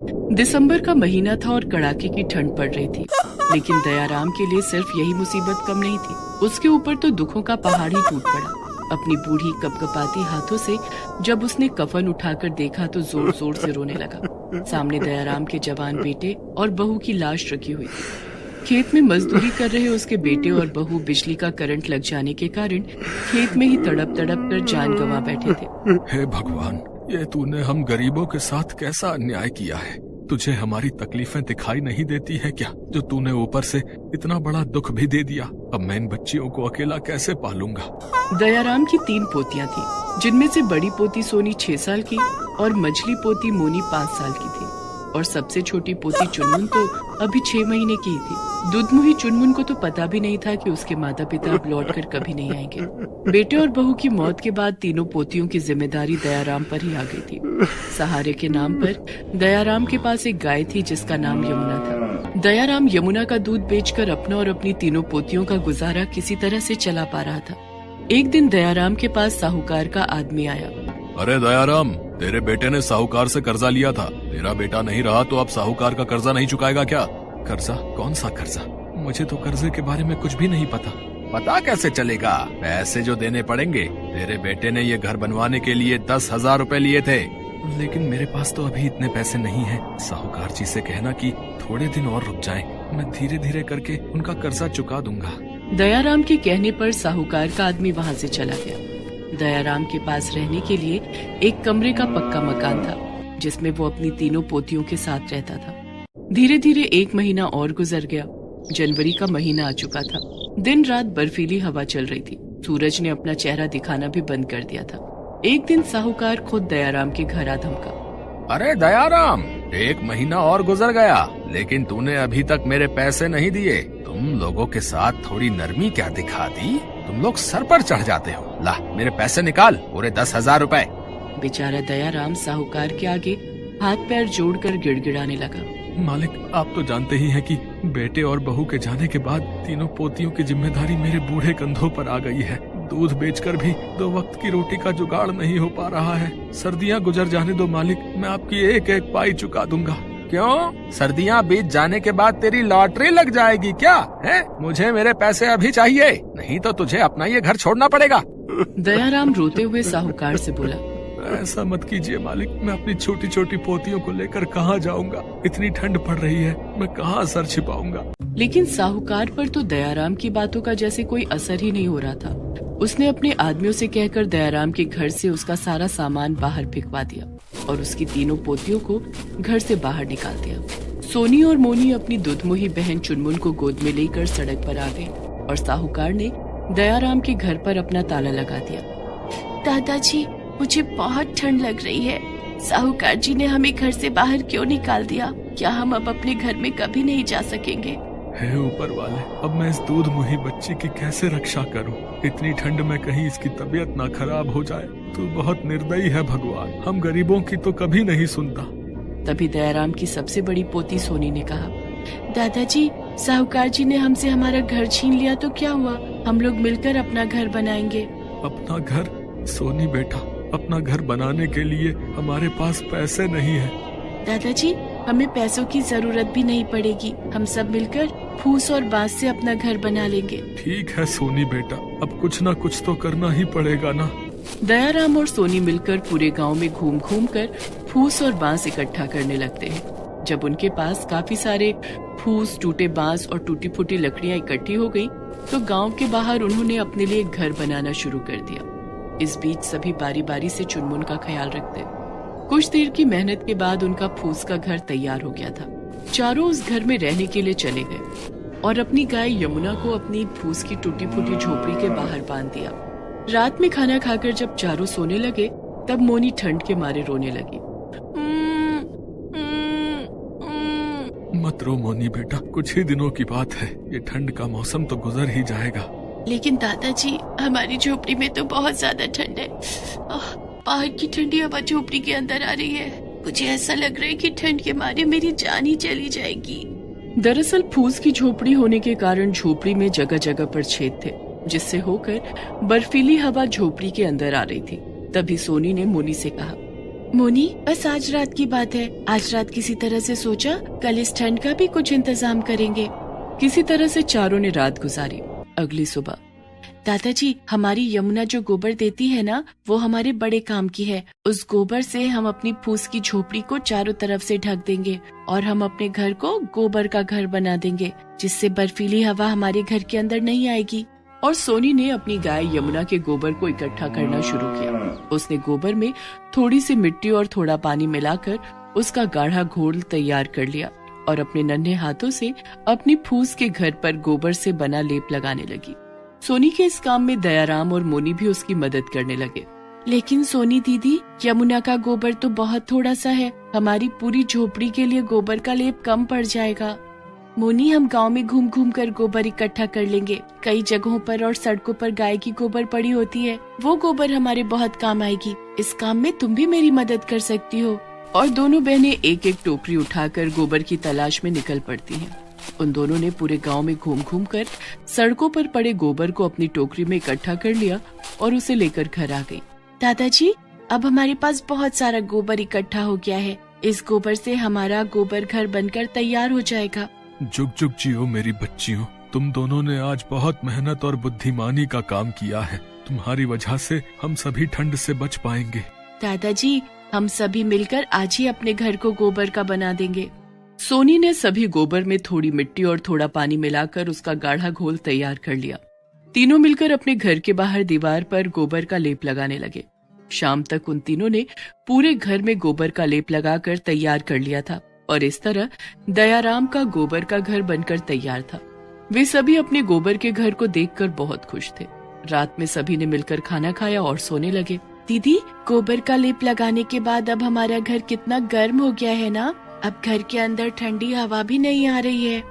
दिसंबर का महीना था और कड़ाके की ठंड पड़ रही थी, लेकिन दयाराम के लिए सिर्फ यही मुसीबत कम नहीं थी। उसके ऊपर तो दुखों का पहाड़ ही टूट पड़ा। अपनी बूढ़ी कपकपाती हाथों से जब उसने कफन उठाकर देखा तो जोर जोर से रोने लगा। सामने दयाराम के जवान बेटे और बहू की लाश रखी हुई थी। खेत में मजदूरी कर रहे उसके बेटे और बहू बिजली का करंट लग जाने के कारण खेत में ही तड़प तड़प कर जान गंवा बैठे थे। हे भगवान, ये तूने हम गरीबों के साथ कैसा अन्याय किया है। तुझे हमारी तकलीफें दिखाई नहीं देती है क्या, जो तूने ऊपर से इतना बड़ा दुख भी दे दिया। अब मैं इन बच्चियों को अकेला कैसे पालूंगा। दयाराम की 3 पोतियां थी, जिनमें से बड़ी पोती सोनी 6 साल की और मझली पोती मोनी 5 साल की थी और सबसे छोटी पोती चुनमुन तो अभी 6 महीने की ही थी। दुधमुही चुनमुन को तो पता भी नहीं था कि उसके माता पिता अब लौटकर कभी नहीं आएंगे। बेटे और बहू की मौत के बाद तीनों पोतियों की जिम्मेदारी दयाराम पर ही आ गई थी। सहारे के नाम पर दयाराम के पास एक गाय थी जिसका नाम यमुना था। दयाराम यमुना का दूध बेचकर अपना और अपनी तीनों पोतियों का गुजारा किसी तरह से चला पा रहा था। एक दिन दयाराम के पास साहूकार का आदमी आया। अरे दयाराम, तेरे बेटे ने साहूकार से कर्जा लिया था। तेरा बेटा नहीं रहा तो अब साहूकार का कर्जा नहीं चुकाएगा क्या। कर्जा? कौन सा कर्जा? मुझे तो कर्जे के बारे में कुछ भी नहीं पता। पता कैसे चलेगा? पैसे जो देने पड़ेंगे। तेरे बेटे ने ये घर बनवाने के लिए 10,000 रुपए लिए थे। लेकिन मेरे पास तो अभी इतने पैसे नहीं हैं। साहूकार जी से कहना कि थोड़े दिन और रुक जाएं। मैं धीरे धीरे करके उनका कर्जा चुका दूंगा। दयाराम के कहने पर साहूकार का आदमी वहाँ से चला गया। दयाराम के पास रहने के लिए एक कमरे का पक्का मकान था, जिसमें वो अपनी तीनों पोतियों के साथ रहता था। धीरे धीरे 1 महीना और गुजर गया। जनवरी का महीना आ चुका था। दिन रात बर्फीली हवा चल रही थी। सूरज ने अपना चेहरा दिखाना भी बंद कर दिया था। एक दिन साहूकार खुद दयाराम के घर आ धमका। अरे दयाराम, 1 महीना और गुजर गया, लेकिन तूने अभी तक मेरे पैसे नहीं दिए। तुम लोगों के साथ थोड़ी नरमी क्या दिखा दी। तुम लोग सर पर चढ़ जाते हो। ला, मेरे पैसे निकाल, पूरे 10,000 रुपए। बेचारा दयाराम साहूकार के आगे हाथ पैर जोड़कर गिड़गिड़ाने लगा। मालिक, आप तो जानते ही हैं कि बेटे और बहू के जाने के बाद तीनों पोतियों की जिम्मेदारी मेरे बूढ़े कंधों पर आ गई है। दूध बेचकर भी 2 वक्त की रोटी का जुगाड़ नहीं हो पा रहा है। सर्दियाँ गुजर जाने दो मालिक, मैं आपकी एक एक पाई चुका दूंगा। क्यों? सर्दियाँ बीत जाने के बाद तेरी लॉटरी लग जाएगी क्या है? मुझे मेरे पैसे अभी चाहिए, नहीं तो तुझे अपना ये घर छोड़ना पड़ेगा। दयाराम रोते हुए साहूकार से बोला। ऐसा मत कीजिए मालिक, मैं अपनी छोटी छोटी पोतियों को लेकर कहाँ जाऊंगा। इतनी ठंड पड़ रही है, मैं कहाँ सर छिपाऊंगा। लेकिन साहूकार पर तो दयाराम की बातों का जैसे कोई असर ही नहीं हो रहा था। उसने अपने आदमियों से कहकर दयाराम के घर से उसका सारा सामान बाहर फेंकवा दिया और उसकी तीनों पोतियों को घर से बाहर निकाल दिया। सोनी और मोनी अपनी दुधमुही बहन चुनमुन को गोद में लेकर सड़क पर आ गए और साहूकार ने दयाराम के घर पर अपना ताला लगा दिया। दादाजी, मुझे बहुत ठंड लग रही है। साहूकार जी ने हमें घर से बाहर क्यों निकाल दिया? क्या हम अब अपने घर में कभी नहीं जा सकेंगे? हे ऊपर वाले, अब मैं इस दूध मुही बच्ची की कैसे रक्षा करूं? इतनी ठंड में कहीं इसकी तबीयत ना खराब हो जाए। तू बहुत निर्दयी है भगवान, हम गरीबों की तो कभी नहीं सुनता। तभी दयाराम की सबसे बड़ी पोती सोनी ने कहा, दादाजी, साहूकार जी ने हमसे हमारा घर छीन लिया तो क्या हुआ? हम लोग मिलकर अपना घर बनाएंगे। अपना घर? सोनी बेटा, अपना घर बनाने के लिए हमारे पास पैसे नहीं है। दादाजी, हमें पैसों की जरूरत भी नहीं पड़ेगी। हम सब मिलकर फूस और बांस से अपना घर बना लेंगे। ठीक है सोनी बेटा, अब कुछ ना कुछ तो करना ही पड़ेगा ना। दयाराम और सोनी मिलकर पूरे गांव में घूम घूम कर फूस और बांस इकट्ठा करने लगते हैं। जब उनके पास काफी सारे फूस, टूटे बांस और टूटी फूटी लकड़ियां इकट्ठी हो गई, तो गांव के बाहर उन्होंने अपने लिए घर बनाना शुरू कर दिया। इस बीच सभी बारी बारी से चुनमुन का ख्याल रखते। कुछ देर की मेहनत के बाद उनका फूस का घर तैयार हो गया था। चारों उस घर में रहने के लिए चले गए और अपनी गाय यमुना को अपनी फूस की टूटी फूटी झोपड़ी के बाहर बांध दिया। रात में खाना खाकर जब चारों सोने लगे, तब मोनी ठंड के मारे रोने लगी। मत रो मोनी बेटा, कुछ ही दिनों की बात है। ये ठंड का मौसम तो गुजर ही जाएगा। लेकिन दादाजी, हमारी झोपड़ी में तो बहुत ज्यादा ठंड है। बाहर की ठंडी हवा झोपड़ी के अंदर आ रही है। मुझे ऐसा लग रहा है कि ठंड के मारे मेरी जान ही चली जाएगी। दरअसल फूस की झोपड़ी होने के कारण झोपड़ी में जगह जगह पर छेद थे, जिससे होकर बर्फीली हवा झोपड़ी के अंदर आ रही थी। तभी सोनी ने मोनी से कहा, मोनी, बस आज रात की बात है। आज रात किसी तरह से सोचा कल इस ठंड का भी कुछ इंतजाम करेंगे। किसी तरह से चारों ने रात गुजारी। अगली सुबह, दादाजी, हमारी यमुना जो गोबर देती है ना, वो हमारे बड़े काम की है। उस गोबर से हम अपनी फूस की झोपड़ी को चारों तरफ से ढक देंगे और हम अपने घर को गोबर का घर बना देंगे, जिससे बर्फीली हवा हमारे घर के अंदर नहीं आएगी। और सोनी ने अपनी गाय यमुना के गोबर को इकट्ठा करना शुरू किया। उसने गोबर में थोड़ी सी मिट्टी और थोड़ा पानी मिलाकर उसका गाढ़ा घोल तैयार कर लिया और अपने नन्हे हाथों से अपनी फूस के घर पर गोबर से बना लेप लगाने लगी। सोनी के इस काम में दयाराम और मोनी भी उसकी मदद करने लगे। लेकिन सोनी दीदी, यमुना का गोबर तो बहुत थोड़ा सा है, हमारी पूरी झोपड़ी के लिए गोबर का लेप कम पड़ जाएगा। मोनी, हम गांव में घूम घूम कर गोबर इकट्ठा कर लेंगे। कई जगहों पर और सड़कों पर गाय की गोबर पड़ी होती है, वो गोबर हमारे बहुत काम आएगी। इस काम में तुम भी मेरी मदद कर सकती हो। और दोनों बहनें एक एक टोकरी उठाकर गोबर की तलाश में निकल पड़ती हैं। उन दोनों ने पूरे गांव में घूम घूम कर सड़कों पर पड़े गोबर को अपनी टोकरी में इकट्ठा कर लिया और उसे लेकर घर आ गई। दादाजी, अब हमारे पास बहुत सारा गोबर इकट्ठा हो गया है। इस गोबर से हमारा गोबर घर बनकर तैयार हो जाएगा। जुग जुग जियो मेरी बच्चियों, तुम दोनों ने आज बहुत मेहनत और बुद्धिमानी का काम किया है। तुम्हारी वजह से हम सभी ठंड से बच पाएंगे। दादाजी, हम सभी मिलकर आज ही अपने घर को गोबर का बना देंगे। सोनी ने सभी गोबर में थोड़ी मिट्टी और थोड़ा पानी मिलाकर उसका गाढ़ा घोल तैयार कर लिया। तीनों मिलकर अपने घर के बाहर दीवार पर गोबर का लेप लगाने लगे। शाम तक उन तीनों ने पूरे घर में गोबर का लेप लगाकर तैयार कर लिया था और इस तरह दयाराम का गोबर का घर बनकर तैयार था। वे सभी अपने गोबर के घर को देखकर बहुत खुश थे। रात में सभी ने मिलकर खाना खाया और सोने लगे। दीदी, गोबर का लेप लगाने के बाद अब हमारा घर कितना गर्म हो गया है ना। अब घर के अंदर ठंडी हवा भी नहीं आ रही है।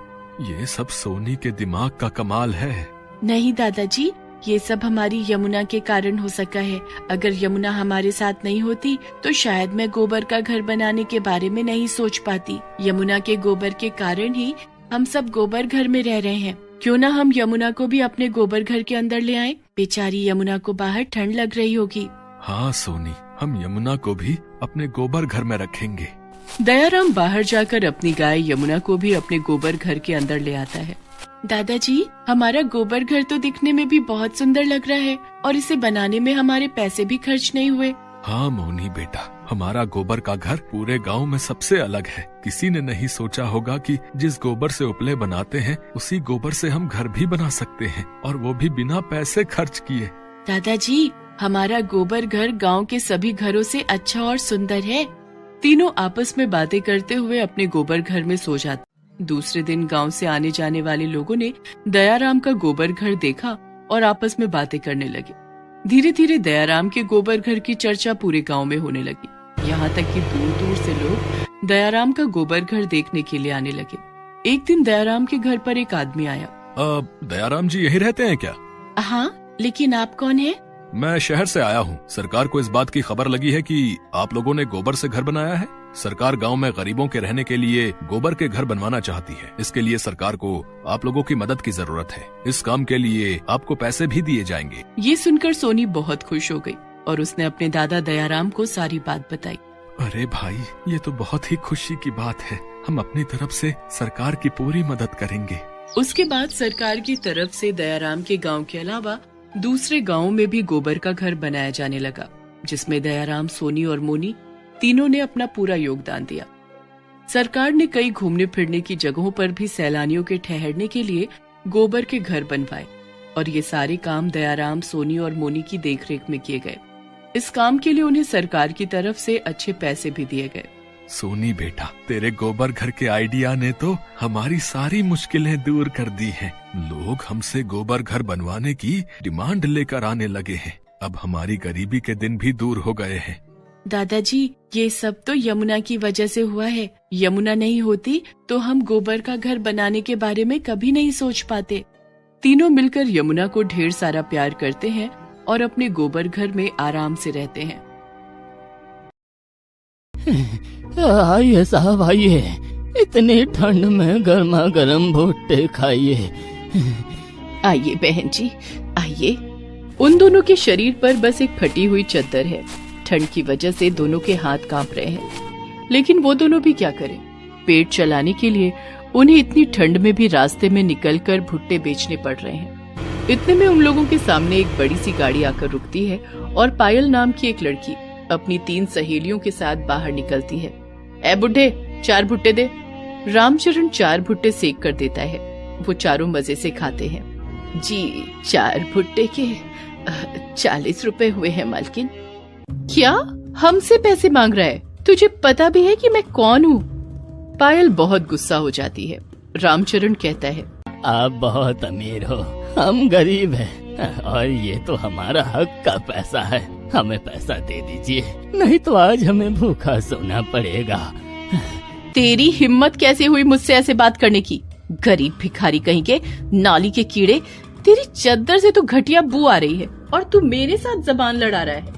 ये सब सोनी के दिमाग का कमाल है। नहीं दादाजी, ये सब हमारी यमुना के कारण हो सका है। अगर यमुना हमारे साथ नहीं होती तो शायद मैं गोबर का घर बनाने के बारे में नहीं सोच पाती। यमुना के गोबर के कारण ही हम सब गोबर घर में रह रहे हैं। क्यों ना हम यमुना को भी अपने गोबर घर के अंदर ले आएं? बेचारी यमुना को बाहर ठंड लग रही होगी। हाँ सोनी, हम यमुना को भी अपने गोबर घर में रखेंगे। दयाराम बाहर जाकर अपनी गाय यमुना को भी अपने गोबर घर के अंदर ले आता है। दादाजी, हमारा गोबर घर तो दिखने में भी बहुत सुंदर लग रहा है और इसे बनाने में हमारे पैसे भी खर्च नहीं हुए। हाँ मोनी बेटा, हमारा गोबर का घर पूरे गांव में सबसे अलग है। किसी ने नहीं सोचा होगा कि जिस गोबर से उपले बनाते हैं उसी गोबर से हम घर भी बना सकते हैं, और वो भी बिना पैसे खर्च किए। दादाजी, हमारा गोबर घर गांव के सभी घरों से अच्छा और सुंदर है। तीनों आपस में बातें करते हुए अपने गोबर घर में सो जाते। दूसरे दिन गांव से आने जाने वाले लोगों ने दयाराम का गोबर घर देखा और आपस में बातें करने लगे। धीरे धीरे दयाराम के गोबर घर की चर्चा पूरे गांव में होने लगी। यहाँ तक कि दूर दूर से लोग दयाराम का गोबर घर देखने के लिए आने लगे। एक दिन दयाराम के घर पर एक आदमी आया। दयाराम जी यही रहते हैं क्या? हाँ, लेकिन आप कौन है? मैं शहर से आया हूँ। सरकार को इस बात की खबर लगी है कि आप लोगों ने गोबर से घर बनाया है। सरकार गांव में गरीबों के रहने के लिए गोबर के घर बनवाना चाहती है। इसके लिए सरकार को आप लोगों की मदद की जरूरत है। इस काम के लिए आपको पैसे भी दिए जाएंगे। ये सुनकर सोनी बहुत खुश हो गई और उसने अपने दादा दयाराम को सारी बात बताई। अरे भाई, ये तो बहुत ही खुशी की बात है। हम अपनी तरफ से सरकार की पूरी मदद करेंगे। उसके बाद सरकार की तरफ से दयाराम के गाँव के अलावा दूसरे गाँव में भी गोबर का घर बनाया जाने लगा, जिसमें दयाराम, सोनी और मोनी तीनों ने अपना पूरा योगदान दिया। सरकार ने कई घूमने फिरने की जगहों पर भी सैलानियों के ठहरने के लिए गोबर के घर बनवाए और ये सारे काम दयाराम, सोनी और मोनी की देखरेख में किए गए। इस काम के लिए उन्हें सरकार की तरफ से अच्छे पैसे भी दिए गए। सोनी बेटा, तेरे गोबर घर के आइडिया ने तो हमारी सारी मुश्किलें दूर कर दी हैं। लोग हमसे गोबर घर बनवाने की डिमांड लेकर आने लगे हैं। अब हमारी गरीबी के दिन भी दूर हो गए हैं। दादाजी, ये सब तो यमुना की वजह से हुआ है। यमुना नहीं होती तो हम गोबर का घर बनाने के बारे में कभी नहीं सोच पाते। तीनों मिलकर यमुना को ढेर सारा प्यार करते हैं और अपने गोबर घर में आराम से रहते हैं। आइए साहब, आइए, इतनी ठंड में गर्मा गर्म भुट्टे खाइए। आइए बहन जी, आइए। उन दोनों के शरीर पर बस एक फटी हुई चद्दर है। ठंड की वजह से दोनों के हाथ कांप रहे हैं, लेकिन वो दोनों भी क्या करें। पेट चलाने के लिए उन्हें इतनी ठंड में भी रास्ते में निकलकर भुट्टे बेचने पड़ रहे हैं। इतने में उन लोगों के सामने एक बड़ी सी गाड़ी आकर रुकती है और पायल नाम की एक लड़की अपनी 3 सहेलियों के साथ बाहर निकलती है। ए बुढ़े, 4 भुट्टे दे। रामचरण 4 भुट्टे सेक कर देता है। वो चारों मजे से खाते हैं। जी 4 भुट्टे के 40 रुपए हुए हैं मालकिन। क्या हमसे पैसे मांग रहा है? तुझे पता भी है कि मैं कौन हूँ? पायल बहुत गुस्सा हो जाती है। रामचरण कहता है, आप बहुत अमीर हो, हम गरीब हैं, और ये तो हमारा हक का पैसा है। हमें पैसा दे दीजिए, नहीं तो आज हमें भूखा सोना पड़ेगा। तेरी हिम्मत कैसे हुई मुझसे ऐसे बात करने की? गरीब भिखारी कहीं के, नाली के कीड़े। तेरी चद्दर से तो घटिया बू आ रही है और तू मेरे साथ जबान लड़ा रहा है।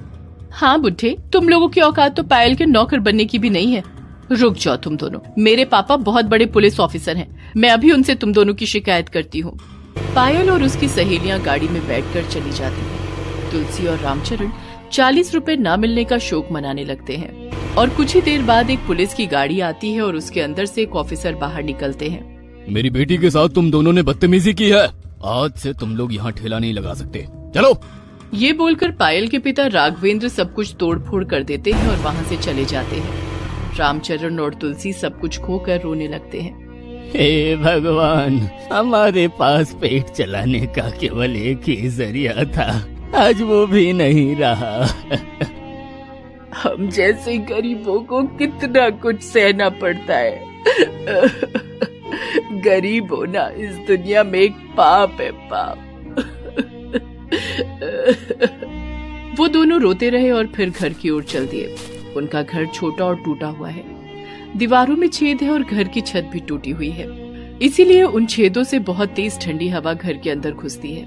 हाँ बुढ़े, तुम लोगों की औकात तो पायल के नौकर बनने की भी नहीं है। रुक जाओ तुम दोनों, मेरे पापा बहुत बड़े पुलिस ऑफिसर हैं, मैं अभी उनसे तुम दोनों की शिकायत करती हूँ। पायल और उसकी सहेलियां गाड़ी में बैठकर चली जाती हैं। तुलसी और रामचरण 40 रुपए न मिलने का शोक मनाने लगते हैं और कुछ ही देर बाद एक पुलिस की गाड़ी आती है और उसके अंदर से एक ऑफिसर बाहर निकलते हैं। मेरी बेटी के साथ तुम दोनों ने बदतमीजी की है, आज से तुम लोग यहाँ ठेला नहीं लगा सकते, चलो। ये बोलकर पायल के पिता राघवेंद्र सब कुछ तोड़ फोड़ कर देते हैं और वहाँ से चले जाते हैं। रामचरण और तुलसी सब कुछ खोकर रोने लगते हैं। हे भगवान, हमारे पास पेट चलाने का केवल एक ही जरिया था, आज वो भी नहीं रहा। हम जैसे गरीबों को कितना कुछ सहना पड़ता है। गरीब होना इस दुनिया में एक पाप है, पाप। वो दोनों रोते रहे और फिर घर की ओर चल दिए। उनका घर छोटा और टूटा हुआ है, दीवारों में छेद है और घर की छत भी टूटी हुई है, इसीलिए उन छेदों से बहुत तेज ठंडी हवा घर के अंदर घुसती है।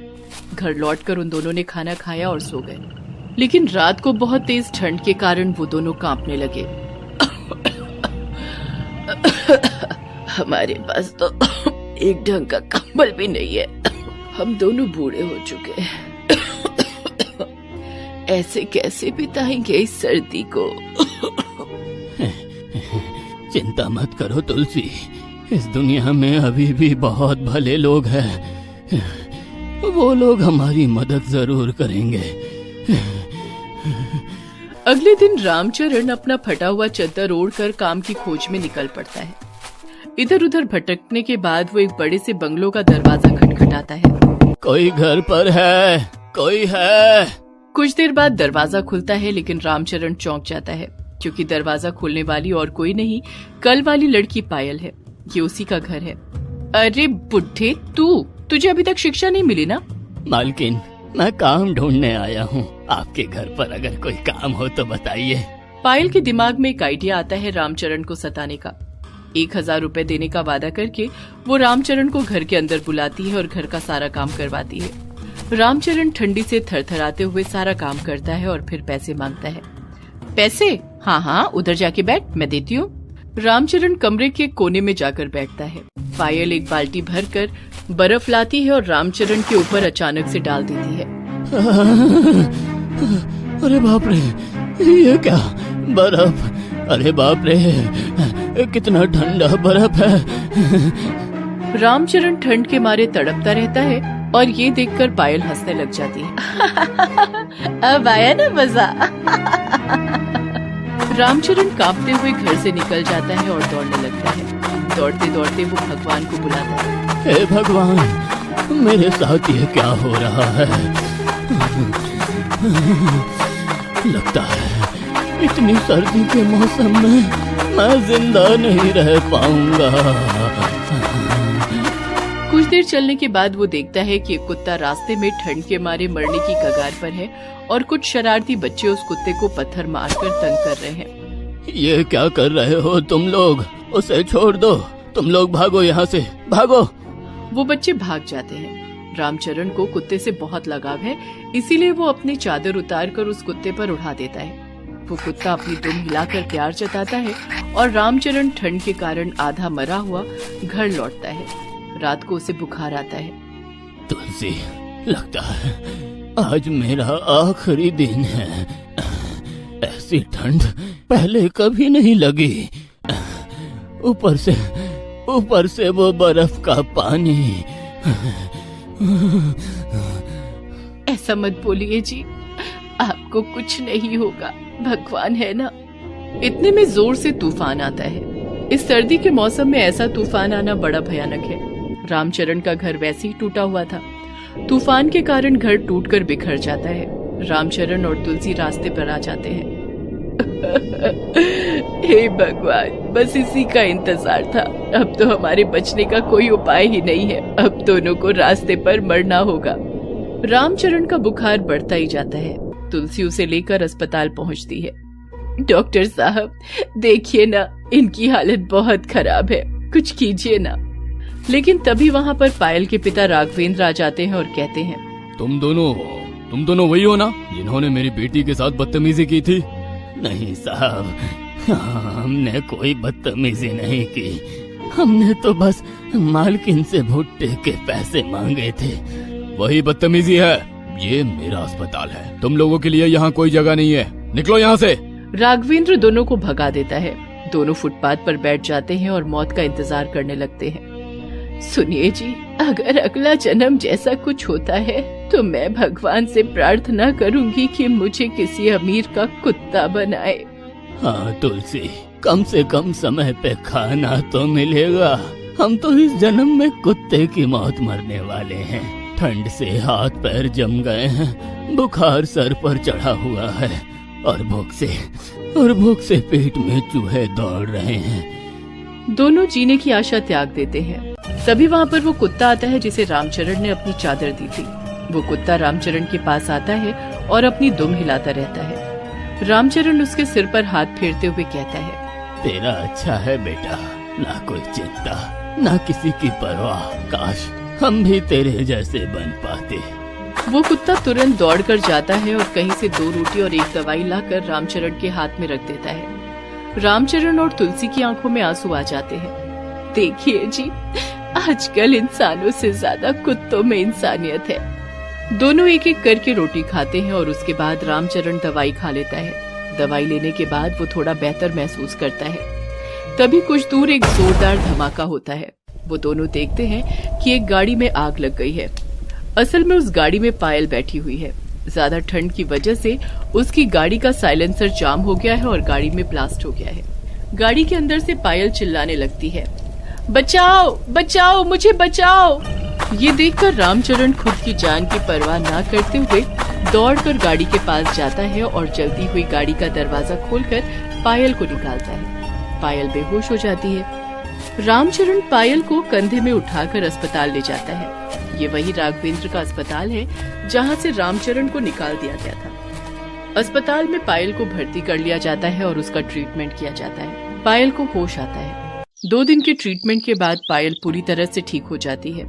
घर लौटकर उन दोनों ने खाना खाया और सो गए, लेकिन रात को बहुत तेज ठंड के कारण वो दोनों कांपने लगे। हमारे पास तो एक ढंग का कंबल भी नहीं है, हम दोनों बूढ़े हो चुके हैं, ऐसे कैसे बिताएंगे इस सर्दी को? चिंता मत करो तुलसी, इस दुनिया में अभी भी बहुत भले लोग हैं, वो लोग हमारी मदद जरूर करेंगे। अगले दिन रामचरण अपना फटा हुआ चद्दर ओढ़कर काम की खोज में निकल पड़ता है। इधर उधर भटकने के बाद वो एक बड़े से बंगलों का दरवाजा खटखटाता है। कोई घर पर है? कोई है? कुछ देर बाद दरवाजा खुलता है, लेकिन रामचरण चौंक जाता है क्योंकि दरवाजा खोलने वाली और कोई नहीं, कल वाली लड़की पायल है। ये उसी का घर है। अरे बुढ़े, तुझे अभी तक शिक्षा नहीं मिली ना? मालकिन, मैं काम ढूंढने आया हूँ, आपके घर पर अगर कोई काम हो तो बताइए। पायल के दिमाग में एक आइडिया आता है रामचरण को सताने का। 1000 रुपए देने का वादा करके वो रामचरण को घर के अंदर बुलाती है और घर का सारा काम करवाती है। रामचरण ठंडी से थरथराते हुए सारा काम करता है और फिर पैसे मांगता है। पैसे? हाँ, उधर जाके बैठ, मैं देती हूँ। रामचरण कमरे के कोने में जाकर बैठता है। पायल एक बाल्टी भरकर बर्फ लाती है और रामचरण के ऊपर अचानक से डाल देती है। अरे बाप रे, ये क्या बर्फ? अरे बाप रे, कितना ठंडा बर्फ है। रामचरण ठंड के मारे तड़पता रहता है और ये देखकर पायल हंसने लग जाती है। अब आया ना मजा। रामचरण कांपते हुए घर से निकल जाता है और दौड़ने लगता है। दौड़ते दौड़ते वो भगवान को बुलाता है। हे भगवान, मेरे साथ ये क्या हो रहा है? लगता है इतनी सर्दी के मौसम में मैं जिंदा नहीं रह पाऊंगा। कुछ देर चलने के बाद वो देखता है कि एक कुत्ता रास्ते में ठंड के मारे मरने की कगार पर है और कुछ शरारती बच्चे उस कुत्ते को पत्थर मारकर तंग कर रहे हैं। ये क्या कर रहे हो तुम लोग? उसे छोड़ दो, तुम लोग भागो यहाँ से, भागो। वो बच्चे भाग जाते हैं। रामचरण को कुत्ते से बहुत लगाव है, इसीलिए वो अपनी चादर उतारकर उस कुत्ते पर उड़ा देता है। वो कुत्ता अपनी दुम हिलाकर प्यार जताता है और रामचरण ठंड के कारण आधा मरा हुआ घर लौटता है। रात को उसे बुखार आता है। तुलसी, लगता है आज मेरा आखिरी दिन है। ऐसी ठंड पहले कभी नहीं लगी। ऊपर से वो बर्फ का पानी। ऐसा मत बोलिए जी, आपको कुछ नहीं होगा, भगवान है ना। इतने में जोर से तूफान आता है। इस सर्दी के मौसम में ऐसा तूफान आना बड़ा भयानक है। रामचरण का घर वैसे ही टूटा हुआ था। तूफान के कारण घर टूटकर बिखर जाता है। रामचरण और तुलसी रास्ते पर आ जाते हैं। हे भगवान, बस इसी का इंतजार था। अब तो हमारे बचने का कोई उपाय ही नहीं है। अब दोनों को रास्ते पर मरना होगा। रामचरण का बुखार बढ़ता ही जाता है। तुलसी उसे लेकर अस्पताल पहुंचती है। डॉक्टर साहब, देखिए ना, इनकी हालत बहुत खराब है, कुछ कीजिए ना। लेकिन तभी वहाँ पर पायल के पिता राघवेंद्र आ जाते हैं और कहते हैं, तुम दोनों वही हो ना जिन्होंने मेरी बेटी के साथ बदतमीजी की थी? नहीं साहब, हमने कोई बदतमीजी नहीं की। हमने तो बस मालकिन से भुट्टे के पैसे मांगे थे। वही बदतमीजी है। ये मेरा अस्पताल है, तुम लोगों के लिए यहाँ कोई जगह नहीं है, निकलो यहाँ से। राघवेंद्र दोनों को भगा देता है। दोनों फुटपाथ पर बैठ जाते हैं और मौत का इंतजार करने लगते हैं। सुनिए जी, अगर अगला जन्म जैसा कुछ होता है तो मैं भगवान से प्रार्थना करूंगी कि मुझे किसी अमीर का कुत्ता बनाए। हाँ तुलसी, कम से कम समय पे खाना तो मिलेगा। हम तो इस जन्म में कुत्ते की मौत मरने वाले हैं। ठंड से हाथ पैर जम गए हैं, बुखार सर पर चढ़ा हुआ है और भूख से पेट में चूहे दौड़ रहे हैं। दोनों जीने की आशा त्याग देते हैं। तभी वहाँ पर वो कुत्ता आता है जिसे रामचरण ने अपनी चादर दी थी। वो कुत्ता रामचरण के पास आता है और अपनी दुम हिलाता रहता है। रामचरण उसके सिर पर हाथ फेरते हुए कहता है, तेरा अच्छा है बेटा, ना कोई चिंता, ना किसी की परवाह। काश हम भी तेरे जैसे बन पाते। वो कुत्ता तुरंत दौड़कर जाता है और कहीं से 2 रोटी और 1 दवाई लाकर रामचरण के हाथ में रख देता है। रामचरण और तुलसी की आंखों में आंसू आ जाते हैं। देखिए जी, आजकल इंसानों से ज्यादा कुत्तों में इंसानियत है। दोनों एक एक करके रोटी खाते हैं और उसके बाद रामचरण दवाई खा लेता है। दवाई लेने के बाद वो थोड़ा बेहतर महसूस करता है। तभी कुछ दूर एक जोरदार धमाका होता है। वो दोनों देखते हैं कि एक गाड़ी में आग लग गई है। असल में उस गाड़ी में पायल बैठी हुई है। ज्यादा ठंड की वजह से उसकी गाड़ी का साइलेंसर जाम हो गया है और गाड़ी में ब्लास्ट हो गया है। गाड़ी के अंदर से पायल चिल्लाने लगती है, बचाओ बचाओ, मुझे बचाओ। ये देखकर रामचरण खुद की जान की परवाह ना करते हुए दौड़कर गाड़ी के पास जाता है और जलती हुई गाड़ी का दरवाजा खोलकर पायल को निकालता है। पायल बेहोश हो जाती है। रामचरण पायल को कंधे में उठाकर अस्पताल ले जाता है। ये वही राघवेंद्र का अस्पताल है जहाँ से रामचरण को निकाल दिया गया था। अस्पताल में पायल को भर्ती कर लिया जाता है और उसका ट्रीटमेंट किया जाता है। पायल को होश आता है। 2 दिन के ट्रीटमेंट के बाद पायल पूरी तरह से ठीक हो जाती है।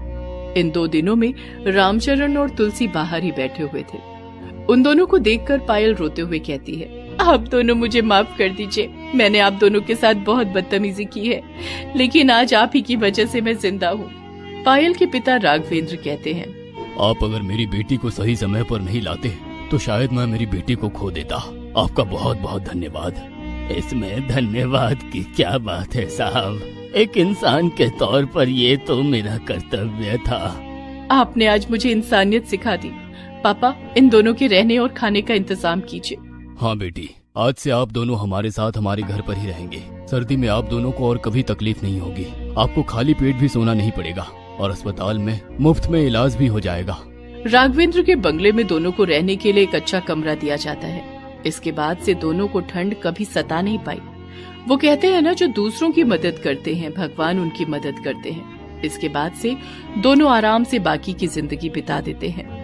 इन 2 दिनों में रामचरण और तुलसी बाहर ही बैठे हुए थे। उन दोनों को देखकर पायल रोते हुए कहती है, आप दोनों मुझे माफ कर दीजिए। मैंने आप दोनों के साथ बहुत बदतमीजी की है, लेकिन आज आप ही की वजह से मैं जिंदा हूँ। पायल के पिता राघवेंद्र कहते हैं, आप अगर मेरी बेटी को सही समय पर नहीं लाते तो शायद मैं मेरी बेटी को खो देता। आपका बहुत बहुत धन्यवाद। इसमें धन्यवाद की क्या बात है साहब, एक इंसान के तौर पर ये तो मेरा कर्तव्य था। आपने आज मुझे इंसानियत सिखा दी। पापा, इन दोनों के रहने और खाने का इंतजाम कीजिए। हाँ बेटी, आज से आप दोनों हमारे साथ हमारे घर पर ही रहेंगे। सर्दी में आप दोनों को और कभी तकलीफ नहीं होगी। आपको खाली पेट भी सोना नहीं पड़ेगा और अस्पताल में मुफ्त में इलाज भी हो जाएगा। राघवेंद्र के बंगले में दोनों को रहने के लिए एक अच्छा कमरा दिया जाता है। इसके बाद से दोनों को ठंड कभी सता नहीं पाई। वो कहते हैं ना, जो दूसरों की मदद करते हैं भगवान उनकी मदद करते हैं। इसके बाद से दोनों आराम से बाकी की जिंदगी बिता देते हैं।